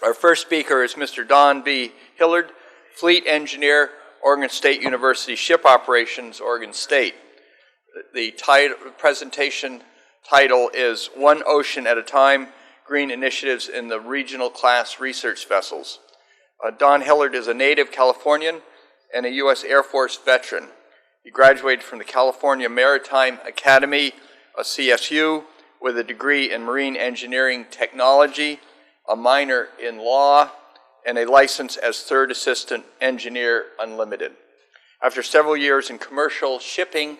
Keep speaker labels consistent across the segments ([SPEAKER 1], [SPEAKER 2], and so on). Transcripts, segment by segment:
[SPEAKER 1] Our first speaker is Mr. Don B. Hilliard, Fleet Engineer, Oregon State University Ship Operations, Oregon State. The presentation title is One Ocean at a Time, Green Initiatives in the Regional Class Research Vessels. Don Hilliard is a native Californian and a U.S. Air Force veteran. He graduated from the California Maritime Academy, a CSU, with a degree in marine engineering technology, a minor in law, and a license as third assistant engineer unlimited. After several years in commercial shipping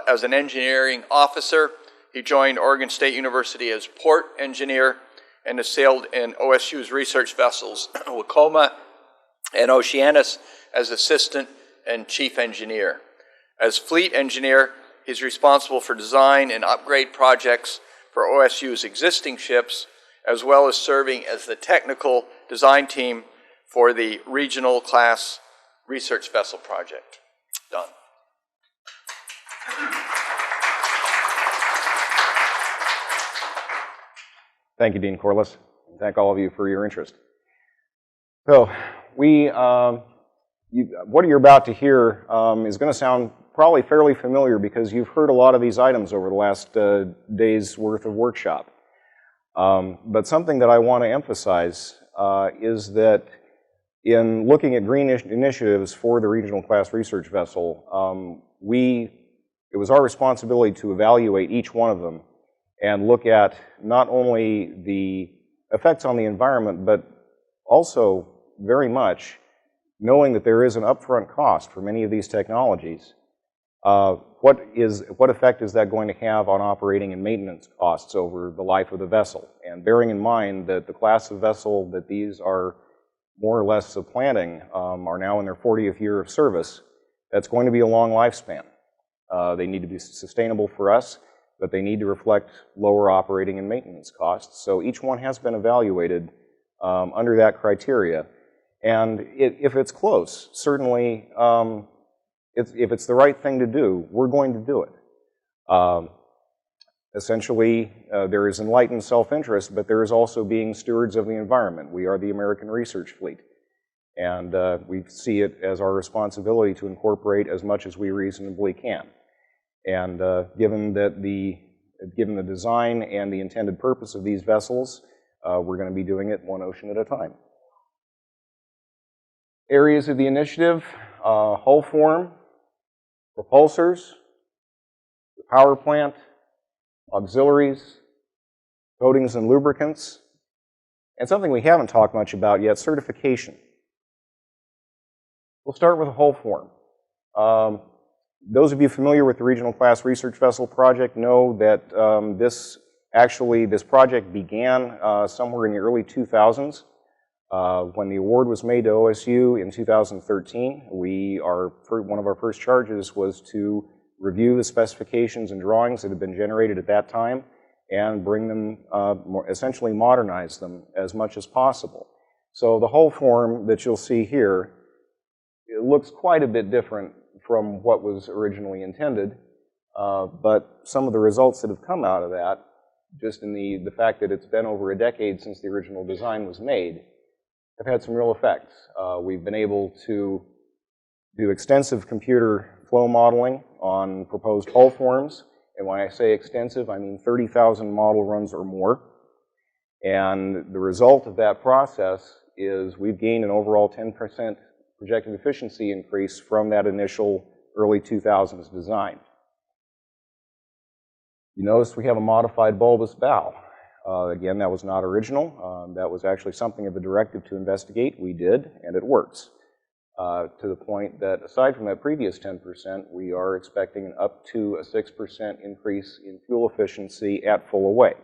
[SPEAKER 1] as an engineering officer, he joined Oregon State University as port engineer and has sailed in OSU's research vessels, Wacoma and Oceanus, as assistant and chief engineer. As fleet engineer, he's responsible for design and upgrade projects for OSU's existing ships, as well as serving as the technical design team for the Regional Class Research Vessel Project. Don.
[SPEAKER 2] Thank you, Dean Corliss. Thank all of you for your interest. So, what you're about to hear is going to sound probably fairly familiar because you've heard a lot of these items over the last day's worth of workshop. But something that I want to emphasize is that in looking at green initiatives for the Regional Class Research Vessel, it was our responsibility to evaluate each one of them and look at not only the effects on the environment, but also very much knowing that there is an upfront cost for many of these technologies. What effect is that going to have on operating and maintenance costs over the life of the vessel? And bearing in mind that the class of vessel that these are more or less supplanting are now in their 40th year of service, that's going to be a long lifespan. They need to be sustainable for us, but they need to reflect lower operating and maintenance costs. So each one has been evaluated under that criteria. And if it's close, certainly, if it's the right thing to do, we're going to do it. Essentially, there is enlightened self-interest, but there is also being stewards of the environment. We are the American research fleet. And we see it as our responsibility to incorporate as much as we reasonably can. And given the design and the intended purpose of these vessels, we're going to be doing it one ocean at a time. Areas of the initiative, hull form, propulsors, the power plant, auxiliaries, coatings and lubricants, and something we haven't talked much about yet, certification. We'll start with a hull form. Those of you familiar with the Regional Class Research Vessel Project know that this project began somewhere in the early 2000s. When the award was made to OSU in 2013, one of our first charges was to review the specifications and drawings that had been generated at that time and bring them, essentially modernize them as much as possible. So the hull form that you'll see here, it looks quite a bit different from what was originally intended, but some of the results that have come out of that, just in the fact that it's been over a decade since the original design was made, have had some real effects. We've been able to do extensive computer flow modeling on proposed hull forms, and when I say extensive, I mean 30,000 model runs or more. And the result of that process is we've gained an overall 10% projected efficiency increase from that initial early 2000s design. You notice we have a modified bulbous bow. Again, that was not original. That was actually something of a directive to investigate. We did, and it works. To the point that aside from that previous 10%, we are expecting up to a 6% increase in fuel efficiency at full away.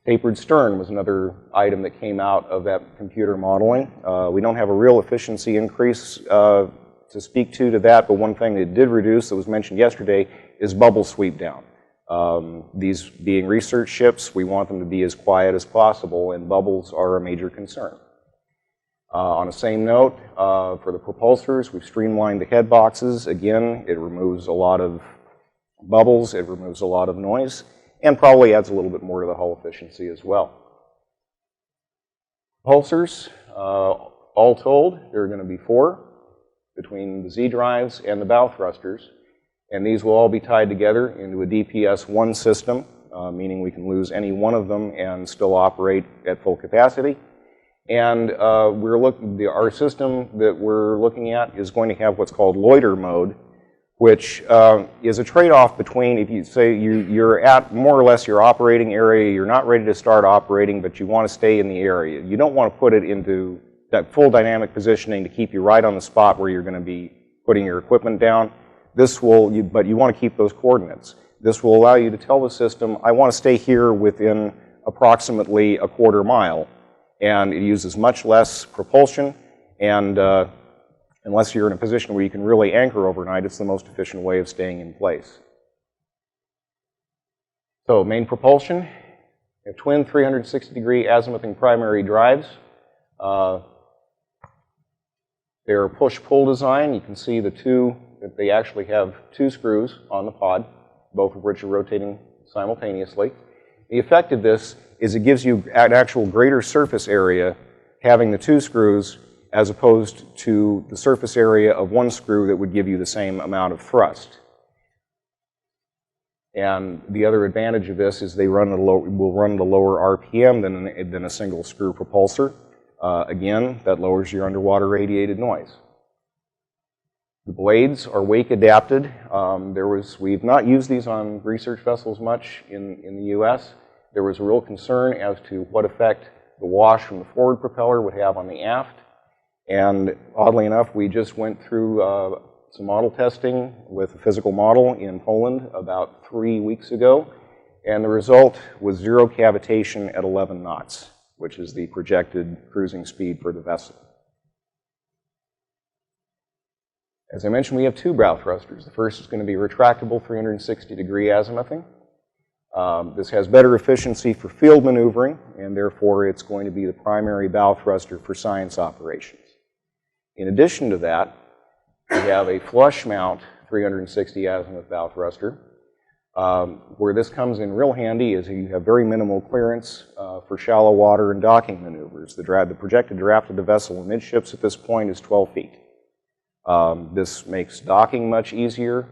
[SPEAKER 2] Tapered stern was another item that came out of that computer modeling. We don't have a real efficiency increase to speak to that, but one thing that did reduce that was mentioned yesterday is bubble sweep down. These being research ships, we want them to be as quiet as possible, and bubbles are a major concern. On the same note, for the propulsors, we've streamlined the head boxes. Again, it removes a lot of bubbles, it removes a lot of noise, and probably adds a little bit more to the hull efficiency as well. Pulsers, all told, there are going to be 4 between the Z drives and the bow thrusters. And these will all be tied together into a DPS-1 system, meaning we can lose any one of them and still operate at full capacity. And our system that we're looking at is going to have what's called loiter mode, which is a trade-off between, if you say you're at more or less your operating area, you're not ready to start operating, but you want to stay in the area. You don't want to put it into that full dynamic positioning to keep you right on the spot where you're going to be putting your equipment down. But you want to keep those coordinates. This will allow you to tell the system, I want to stay here within approximately a quarter mile. And it uses much less propulsion, and unless you're in a position where you can really anchor overnight, it's the most efficient way of staying in place. So main propulsion, we have twin 360-degree azimuthing primary drives. They're push-pull design. You can see that they actually have 2 screws on the pod, both of which are rotating simultaneously. The effect of this is it gives you an actual greater surface area having the 2 screws as opposed to the surface area of 1 screw that would give you the same amount of thrust. And the other advantage of this is will run at a lower RPM than a single screw propulsor. Again, that lowers your underwater radiated noise. The blades are wake adapted. We've not used these on research vessels much in the US. There was a real concern as to what effect the wash from the forward propeller would have on the aft. And oddly enough, we just went through some model testing with a physical model in Poland about 3 weeks ago. And the result was 0 cavitation at 11 knots, which is the projected cruising speed for the vessel. As I mentioned, we have 2 bow thrusters. The first is going to be retractable 360-degree azimuthing. This has better efficiency for field maneuvering, and therefore it's going to be the primary bow thruster for science operations. In addition to that, we have a flush mount 360 azimuth bow thruster. Where this comes in real handy is you have very minimal clearance for shallow water and docking maneuvers. The projected draft of the vessel amidships at this point is 12 feet. This makes docking much easier.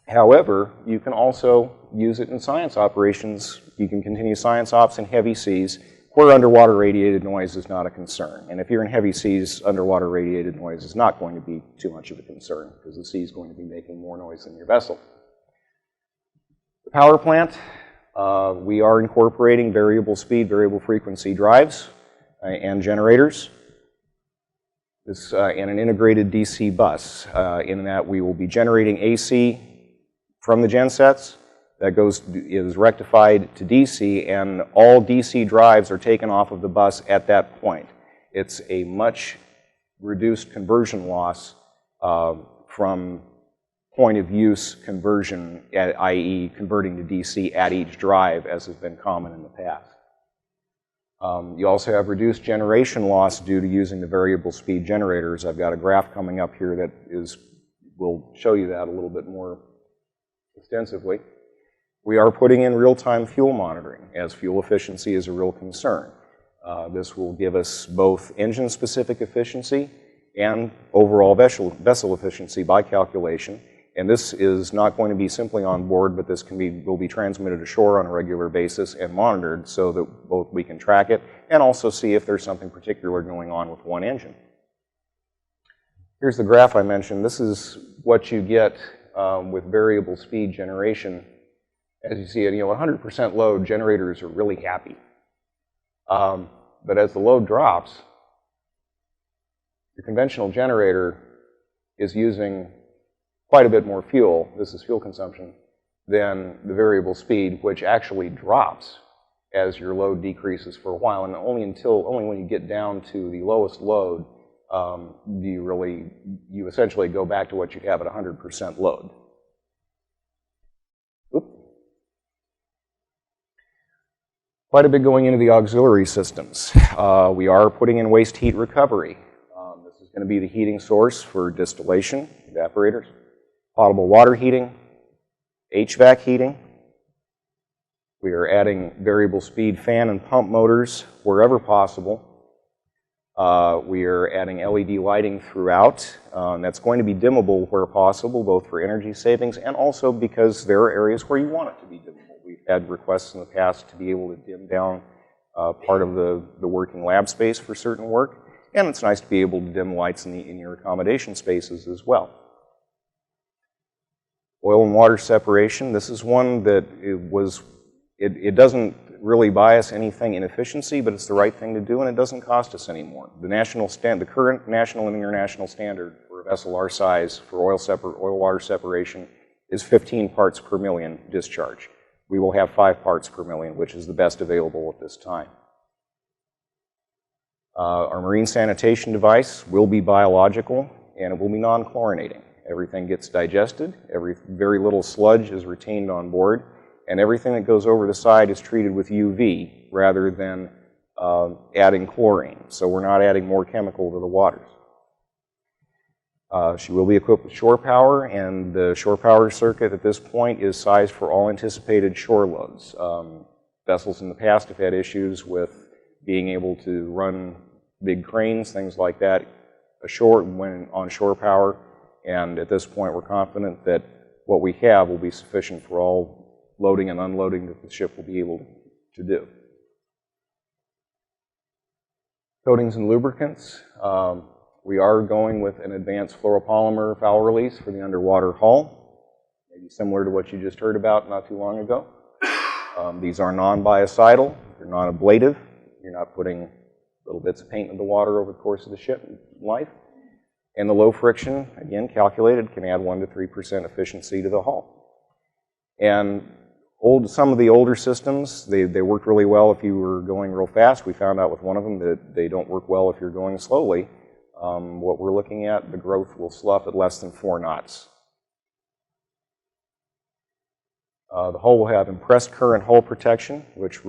[SPEAKER 2] However, you can also use it in science operations. You can continue science ops in heavy seas where underwater radiated noise is not a concern. And if you're in heavy seas, underwater radiated noise is not going to be too much of a concern because the sea is going to be making more noise than your vessel. The power plant, we are incorporating variable speed, variable frequency drives and generators. And an integrated DC bus in that we will be generating AC from the gensets that is rectified to DC, and all DC drives are taken off of the bus at that point. It's a much reduced conversion loss from point of use conversion, i.e. converting to DC at each drive, as has been common in the past. You also have reduced generation loss due to using the variable speed generators. I've got a graph coming up here that will show you that a little bit more extensively. We are putting in real-time fuel monitoring, as fuel efficiency is a real concern. This will give us both engine-specific efficiency and overall vessel efficiency by calculation. And this is not going to be simply on board, but this will be transmitted ashore on a regular basis and monitored so that both we can track it and also see if there's something particular going on with one engine. Here's the graph I mentioned. This is what you get with variable speed generation. As you see, at 100% load, generators are really happy. But as the load drops, your conventional generator is using quite a bit more fuel, this is fuel consumption, than the variable speed, which actually drops as your load decreases for a while, and only when you get down to the lowest load do you essentially go back to what you have at 100% load. Oops. Quite a bit going into the auxiliary systems. We are putting in waste heat recovery. This is going to be the heating source for distillation, evaporators, potable water heating, HVAC heating. We are adding variable speed fan and pump motors wherever possible. We are adding LED lighting throughout. That's going to be dimmable where possible, both for energy savings and also because there are areas where you want it to be dimmable. We've had requests in the past to be able to dim down part of the working lab space for certain work, and it's nice to be able to dim lights in your accommodation spaces as well. Oil and water separation. This is one that it doesn't really buy us anything in efficiency, but it's the right thing to do, and it doesn't cost us any more. The current national and international standard for a vessel our size for oil-water separation is 15 parts per million discharge. We will have 5 parts per million, which is the best available at this time. Our marine sanitation device will be biological, and it will be non-chlorinating. Everything gets digested, very little sludge is retained on board, and everything that goes over the side is treated with UV rather than adding chlorine. So we're not adding more chemical to the waters. She will be equipped with shore power, and the shore power circuit at this point is sized for all anticipated shore loads. Vessels in the past have had issues with being able to run big cranes, things like that, ashore when on shore power, and at this point we're confident that what we have will be sufficient for all loading and unloading that the ship will be able to do. Coatings and lubricants. We are going with an advanced fluoropolymer foul release for the underwater hull, maybe similar to what you just heard about not too long ago. These are non-biocidal, they're non-ablative, you're not putting little bits of paint in the water over the course of the ship life. And the low friction, again calculated, can add 1 to 3% efficiency to the hull. And some of the older systems, they worked really well if you were going real fast. We found out with one of them that they don't work well if you're going slowly. What we're looking at, the growth will slough at less than 4 knots. The hull will have impressed current hull protection, which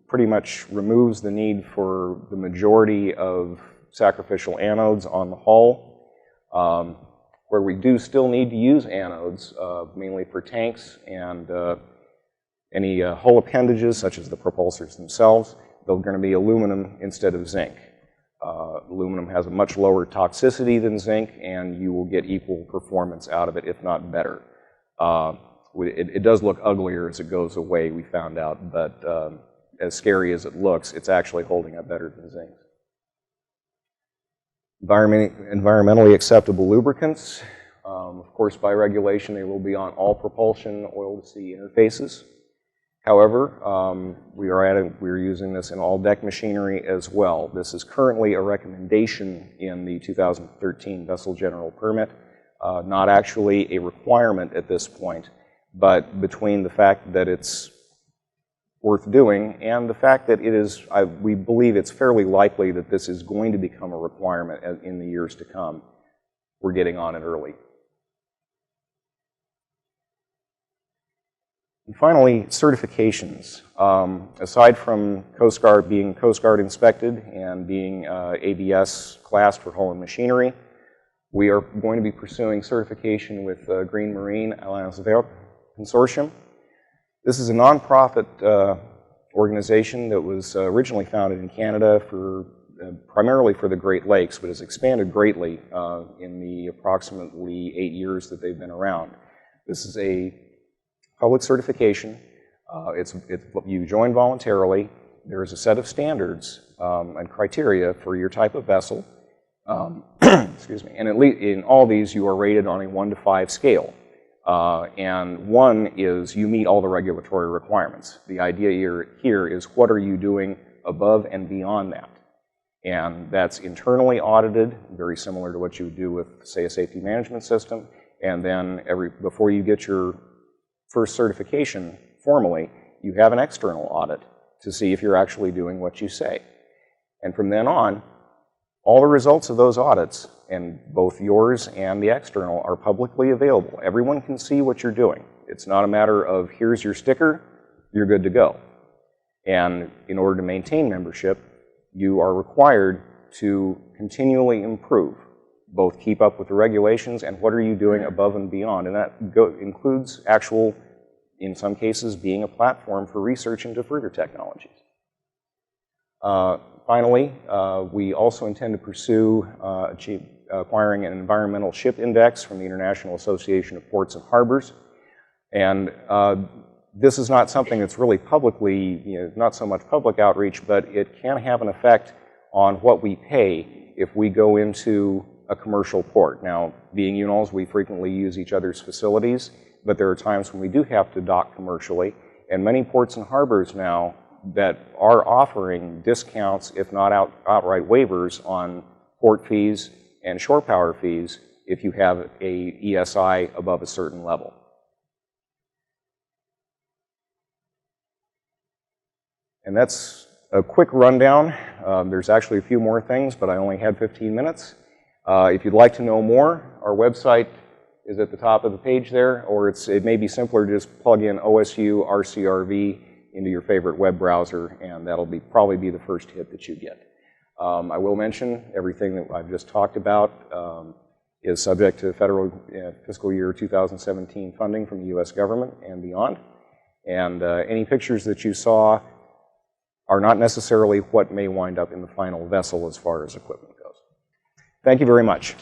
[SPEAKER 2] pretty much removes the need for the majority of sacrificial anodes on the hull. Where we do still need to use anodes, mainly for tanks and any hull appendages, such as the propulsors themselves, they're going to be aluminum instead of zinc. Aluminum has a much lower toxicity than zinc, and you will get equal performance out of it, if not better. It does look uglier as it goes away, we found out, but as scary as it looks, it's actually holding up better than zinc. Environmentally acceptable lubricants. Of course, by regulation, they will be on all propulsion oil-to-sea interfaces. However, we are using this in all deck machinery as well. This is currently a recommendation in the 2013 Vessel General Permit, not actually a requirement at this point, but between the fact that it's worth doing and the fact that we believe it's fairly likely that this is going to become a requirement in the years to come, we're getting on it early. And finally, certifications. Aside from Coast Guard being Coast Guard inspected and being ABS classed for hull and machinery, we are going to be pursuing certification with Green Marine Alliance Consortium. This is a nonprofit organization that was originally founded in Canada primarily for the Great Lakes, but has expanded greatly in the approximately 8 years that they've been around. This is a public certification. You join voluntarily. There is a set of standards and criteria for your type of vessel. Excuse me. And in all these, you are rated on a 1 to 5 scale. And 1 is you meet all the regulatory requirements. The idea here is what are you doing above and beyond that? And that's internally audited, very similar to what you would do with, say, a safety management system. And then before you get your first certification formally, you have an external audit to see if you're actually doing what you say. And from then on, all the results of those audits, and both yours and the external, are publicly available. Everyone can see what you're doing. It's not a matter of, here's your sticker, you're good to go. And in order to maintain membership, you are required to continually improve, both keep up with the regulations and what are you doing above and beyond. And that includes actual in some cases being a platform for research into further technologies. Finally, we also intend to pursue acquiring an environmental ship index from the International Association of Ports and Harbors. And this is not something that's really publicly, not so much public outreach, but it can have an effect on what we pay if we go into a commercial port. Now, being UNOLs, we frequently use each other's facilities, but there are times when we do have to dock commercially, and many ports and harbors now that are offering discounts, if not outright waivers, on port fees and shore power fees if you have a ESI above a certain level. And that's a quick rundown. There's actually a few more things, but I only had 15 minutes. If you'd like to know more, our website is at the top of the page there, or it may be simpler to just plug in OSU RCRV into your favorite web browser, and that'll probably be the first hit that you get. I will mention everything that I've just talked about is subject to federal fiscal year 2017 funding from the U.S. government and beyond. And any pictures that you saw are not necessarily what may wind up in the final vessel as far as equipment goes. Thank you very much.